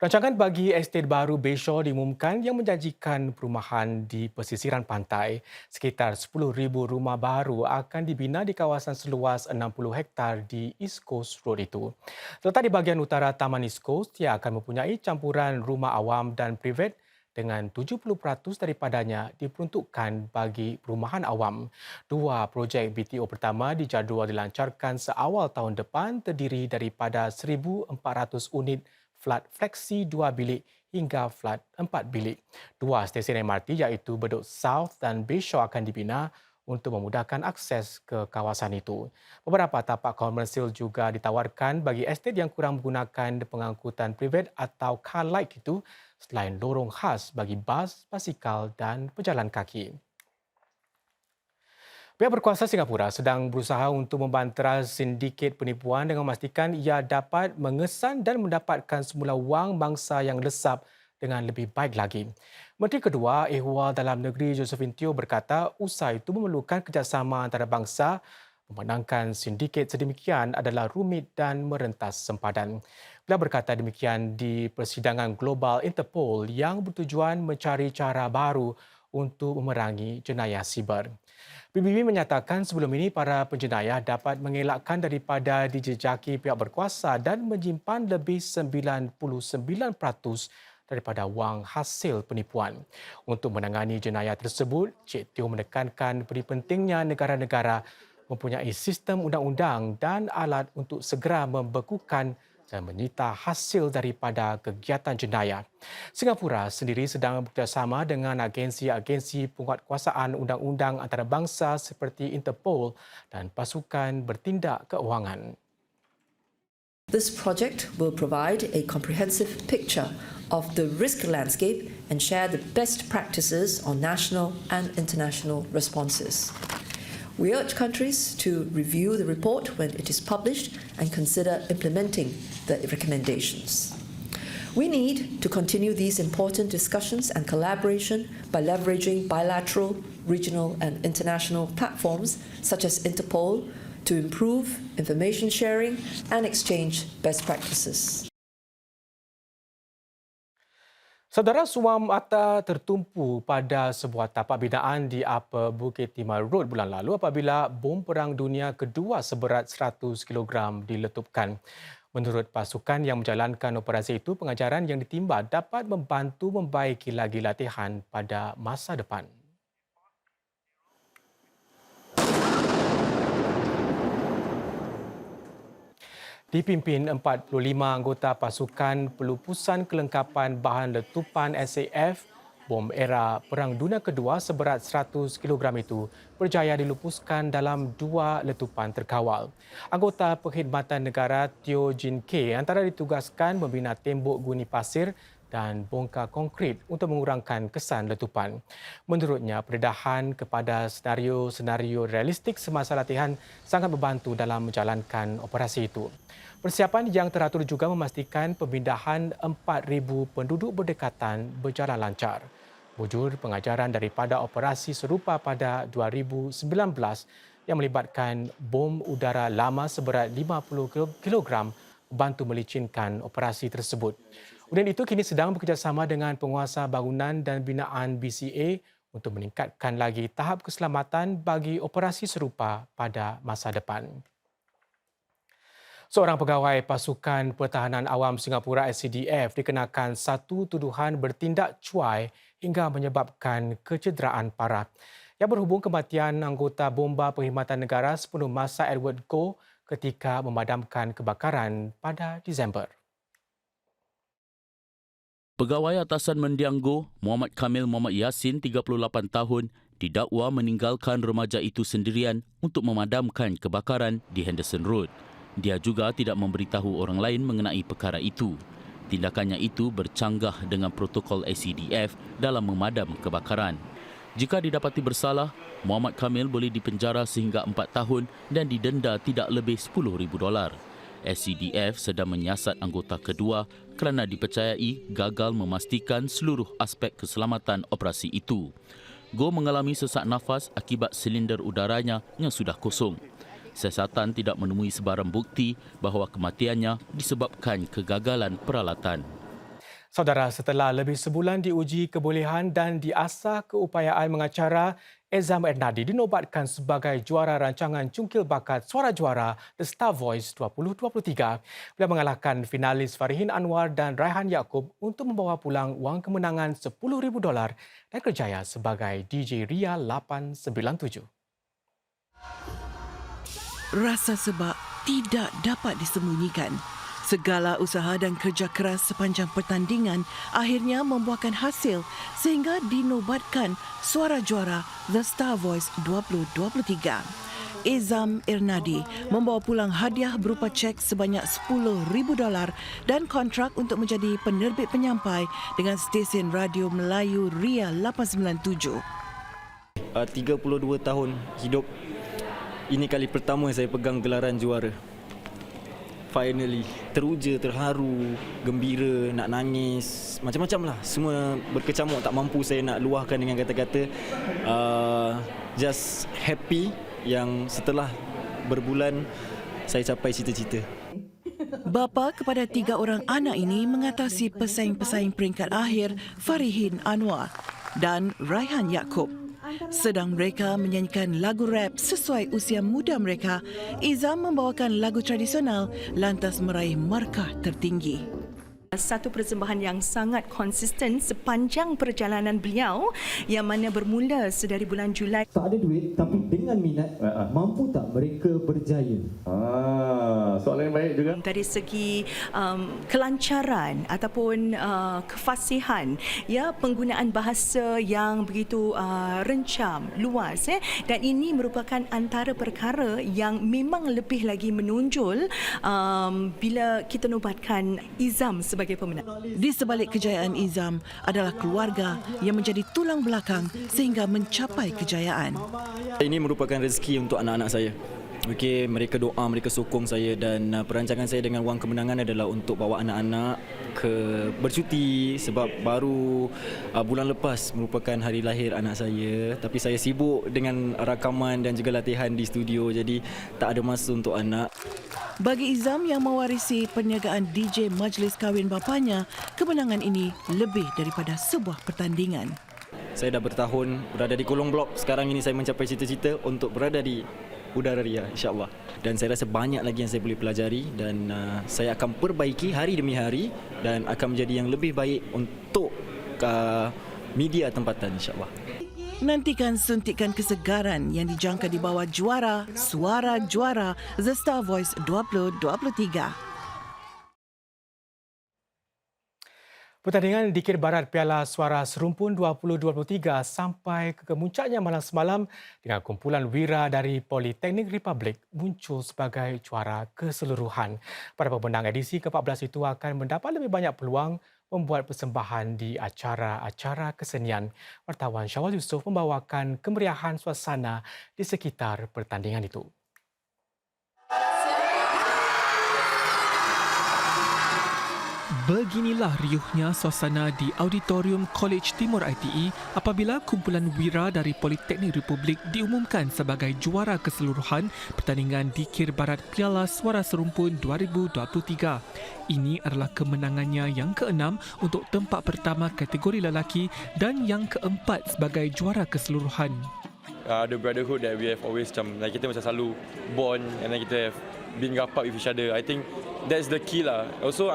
Rancangan bagi estet baru Bayshore diumumkan yang menjanjikan perumahan di pesisiran pantai. Sekitar 10,000 rumah baru akan dibina di kawasan seluas 60 hektar di East Coast Road itu. Terletak di bahagian utara Taman East Coast, ia akan mempunyai campuran rumah awam dan privat dengan 70% daripadanya diperuntukkan bagi perumahan awam. Dua projek BTO pertama dijadual dilancarkan seawal tahun depan terdiri daripada 1,400 unit flat fleksi 2 bilik hingga flat 4 bilik. Dua stesen MRT iaitu Bedok South dan Bayshore akan dibina untuk memudahkan akses ke kawasan itu. Beberapa tapak komersil juga ditawarkan bagi estet yang kurang menggunakan pengangkutan privat atau car light itu selain lorong khas bagi bas, basikal dan pejalan kaki. Pihak berkuasa Singapura sedang berusaha untuk membantera sindiket penipuan dengan memastikan ia dapat mengesan dan mendapatkan semula wang mangsa yang lesap dengan lebih baik lagi. Menteri Kedua Ehwal Dalam Negeri Josephine Teo berkata usaha itu memerlukan kerjasama antarabangsa. Memenangkan sindiket sedemikian adalah rumit dan merentas sempadan. Beliau berkata demikian di persidangan global Interpol yang bertujuan mencari cara baru untuk memerangi jenayah siber. PBB menyatakan sebelum ini para penjenayah dapat mengelakkan daripada dijejaki pihak berkuasa dan menyimpan lebih 99% daripada wang hasil penipuan. Untuk menangani jenayah tersebut, Cik Teo menekankan beri pentingnya negara-negara mempunyai sistem undang-undang dan alat untuk segera membekukan dan menyita hasil daripada kegiatan jenayah. Singapura sendiri sedang bekerjasama dengan agensi-agensi penguatkuasaan undang-undang antarabangsa seperti Interpol dan pasukan bertindak keuangan. This project will provide a comprehensive picture of the risk landscape and share the best practices on national and international responses. We urge countries to review the report when it is published and consider implementing the recommendations. We need to continue these important discussions and collaboration by leveraging bilateral, regional and international platforms such as Interpol to improve information sharing and exchange best practices. Saudara, suam mata tertumpu pada sebuah tapak binaan di Upper Bukit Timah Road bulan lalu apabila bom Perang Dunia Kedua seberat 100 kilogram diletupkan. Menurut pasukan yang menjalankan operasi itu, pengajaran yang ditimba dapat membantu membaiki lagi latihan pada masa depan. Dipimpin 45 anggota pasukan pelupusan kelengkapan bahan letupan SAF, bom era Perang Dunia Kedua seberat 100 kilogram itu berjaya dilupuskan dalam dua letupan terkawal. Anggota Perkhidmatan Negara Teo Jin Kee antara ditugaskan membina tembok guni pasir dan bongkar konkrit untuk mengurangkan kesan letupan. Menurutnya, pendedahan kepada senario-senario realistik semasa latihan sangat membantu dalam menjalankan operasi itu. Persiapan yang teratur juga memastikan pemindahan 4,000 penduduk berdekatan berjalan lancar. Bujur pengajaran daripada operasi serupa pada 2019 yang melibatkan bom udara lama seberat 50 kilogram membantu melicinkan operasi tersebut. Unit itu kini sedang bekerjasama dengan penguasa bangunan dan binaan BCA untuk meningkatkan lagi tahap keselamatan bagi operasi serupa pada masa depan. Seorang pegawai Pasukan Pertahanan Awam Singapura SCDF dikenakan satu tuduhan bertindak cuai hingga menyebabkan kecederaan parah. Yang berhubung kematian anggota bomba perkhidmatan negara sepenuh masa Edward Goh ketika memadamkan kebakaran pada Disember. Pegawai Atasan Mendiang Goh, Muhammad Kamil Muhammad Yassin, 38 tahun, didakwa meninggalkan remaja itu sendirian untuk memadamkan kebakaran di Henderson Road. Dia juga tidak memberitahu orang lain mengenai perkara itu. Tindakannya itu bercanggah dengan protokol SCDF dalam memadam kebakaran. Jika didapati bersalah, Muhammad Kamil boleh dipenjara sehingga 4 tahun dan didenda tidak lebih $10,000. SCDF sedang menyiasat anggota kedua kerana dipercayai gagal memastikan seluruh aspek keselamatan operasi itu. Goh mengalami sesak nafas akibat silinder udaranya yang sudah kosong. Siasatan tidak menemui sebarang bukti bahawa kematiannya disebabkan kegagalan peralatan. Saudara, setelah lebih sebulan diuji kebolehan dan diasah keupayaan mengacara, Ezam Ernadi dinobatkan sebagai juara rancangan cungkil bakat Suara Juara The Star Voice 2023. Beliau mengalahkan finalis Farihin Anwar dan Raihan Yaakob untuk membawa pulang wang kemenangan $10,000 dan kerjaya sebagai DJ Ria 897. Rasa sebab tidak dapat disembunyikan. Segala usaha dan kerja keras sepanjang pertandingan akhirnya membuahkan hasil sehingga dinobatkan suara juara The Star Voice 2023. Ezam Ernadi membawa pulang hadiah berupa cek sebanyak $10,000 dan kontrak untuk menjadi penerbit penyampai dengan stesen radio Melayu Ria 897. 32 tahun hidup, ini kali pertama saya pegang gelaran juara. Finally, teruja, terharu, gembira, nak nangis, macam-macam lah. Semua berkecamuk, tak mampu saya nak luahkan dengan kata-kata. Just happy yang setelah berbulan saya capai cita-cita. Bapa kepada 3 orang anak ini mengatasi pesaing-pesaing peringkat akhir Farihin Anwar dan Raihan Yaakob. Sedang mereka menyanyikan lagu rap sesuai usia muda mereka, Ezam membawakan lagu tradisional lantas meraih markah tertinggi. Satu persembahan yang sangat konsisten sepanjang perjalanan beliau yang mana bermula sedari bulan Julai. Tak ada duit tapi dengan minat, mampu tak mereka berjaya? Soalan yang baik juga. Dari segi kelancaran ataupun kefasihan, ya, penggunaan bahasa yang begitu rencam, luas, dan ini merupakan antara perkara yang memang lebih lagi menonjol bila kita nobatkan Ezam sebagai pemenang. Di sebalik kejayaan Ezam adalah keluarga yang menjadi tulang belakang sehingga mencapai kejayaan. Ini merupakan rezeki untuk anak-anak saya. Okey, mereka doa, mereka sokong saya dan perancangan saya dengan wang kemenangan adalah untuk bawa anak-anak ke bercuti sebab baru bulan lepas merupakan hari lahir anak saya, tapi saya sibuk dengan rakaman dan juga latihan di studio, jadi tak ada masa untuk anak. Bagi Ezam yang mewarisi perniagaan DJ majlis kahwin bapanya, kemenangan ini lebih daripada sebuah pertandingan. Saya dah bertahun berada di kolong blok, sekarang ini saya mencapai cita-cita untuk berada di udara Ria, insya-Allah. Dan saya rasa banyak lagi yang saya boleh pelajari dan saya akan perbaiki hari demi hari dan akan menjadi yang lebih baik untuk media tempatan, insya-Allah. Nantikan suntikan kesegaran yang dijangka di bawah juara Suara Juara The Star Voice 2023. Pertandingan di Kir Barat Piala Suara Serumpun 2023 sampai ke kemuncaknya malam semalam dengan kumpulan wira dari Politeknik Republik muncul sebagai juara keseluruhan. Para pemenang edisi ke-14 itu akan mendapat lebih banyak peluang membuat persembahan di acara-acara kesenian. Wartawan Syawal Yusof membawakan kemeriahan suasana di sekitar pertandingan itu. Beginilah riuhnya suasana di Auditorium College Timur ITE apabila kumpulan wira dari Politeknik Republik diumumkan sebagai juara keseluruhan pertandingan di Kir Barat Piala Suara Serumpun 2023. Ini adalah kemenangannya yang ke-6 untuk tempat pertama kategori lelaki dan yang ke-4 sebagai juara keseluruhan. The brotherhood that we have always like kita macam selalu bond and then kita have been rapat with each other. I think that's the key lah. Also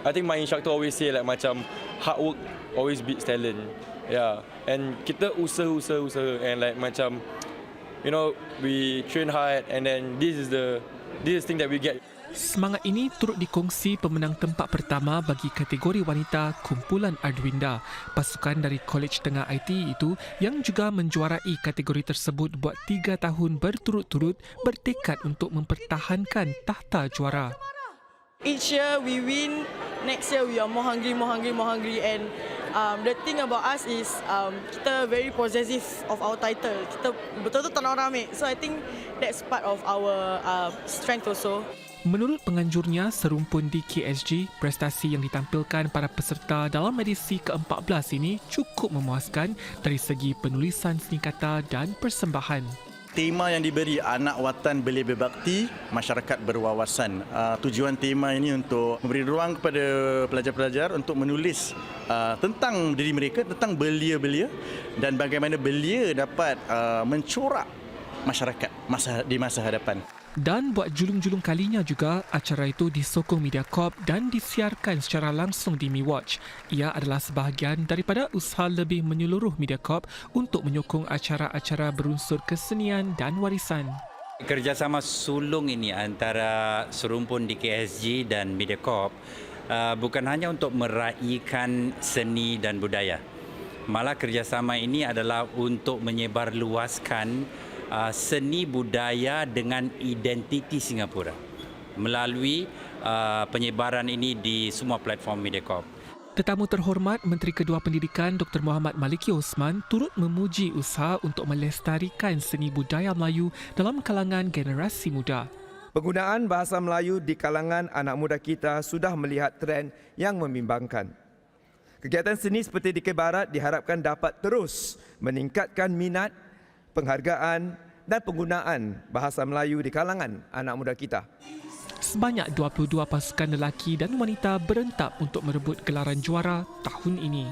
I think my instructor always say like macam hard work always beats talent. Yeah. And kita usaha and like macam you know we train hard and then this is the thing that we get. Semangat ini turut dikongsi pemenang tempat pertama bagi kategori wanita kumpulan Adwinda. Pasukan dari Kolej Tengah ITE itu yang juga menjuarai kategori tersebut buat 3 tahun berturut-turut bertekad untuk mempertahankan tahta juara. Each year we win, next year we are more hungry and the thing about us is kita very possessive of our title. Kita betul-betul tak nak orang ambil. So I think that's part of our strength also. Menurut penganjurnya, serumpun di KSG, prestasi yang ditampilkan para peserta dalam edisi ke-14 ini cukup memuaskan dari segi penulisan seni kata dan persembahan. Tema yang diberi Anak Watan Belia Berbakti, Masyarakat Berwawasan. Tujuan tema ini untuk memberi ruang kepada pelajar-pelajar untuk menulis tentang diri mereka, tentang belia-belia dan bagaimana belia dapat mencorak masyarakat di masa hadapan. Dan buat julung-julung kalinya juga, acara itu disokong Mediacorp dan disiarkan secara langsung di MiWatch. Ia adalah sebahagian daripada usaha lebih menyeluruh Mediacorp untuk menyokong acara-acara berunsur kesenian dan warisan. Kerjasama sulung ini antara Serumpun di KSG dan Mediacorp bukan hanya untuk meraihkan seni dan budaya. Malah kerjasama ini adalah untuk menyebarluaskan seni budaya dengan identiti Singapura melalui penyebaran ini di semua platform Mediacorp. Tetamu terhormat Menteri Kedua Pendidikan Dr. Muhammad Maliki Osman turut memuji usaha untuk melestarikan seni budaya Melayu dalam kalangan generasi muda. Penggunaan bahasa Melayu di kalangan anak muda kita sudah melihat trend yang membimbangkan. Kegiatan seni seperti di Barat diharapkan dapat terus meningkatkan minat, penghargaan dan penggunaan bahasa Melayu di kalangan anak muda kita. Sebanyak 22 pasukan lelaki dan wanita berentak untuk merebut gelaran juara tahun ini.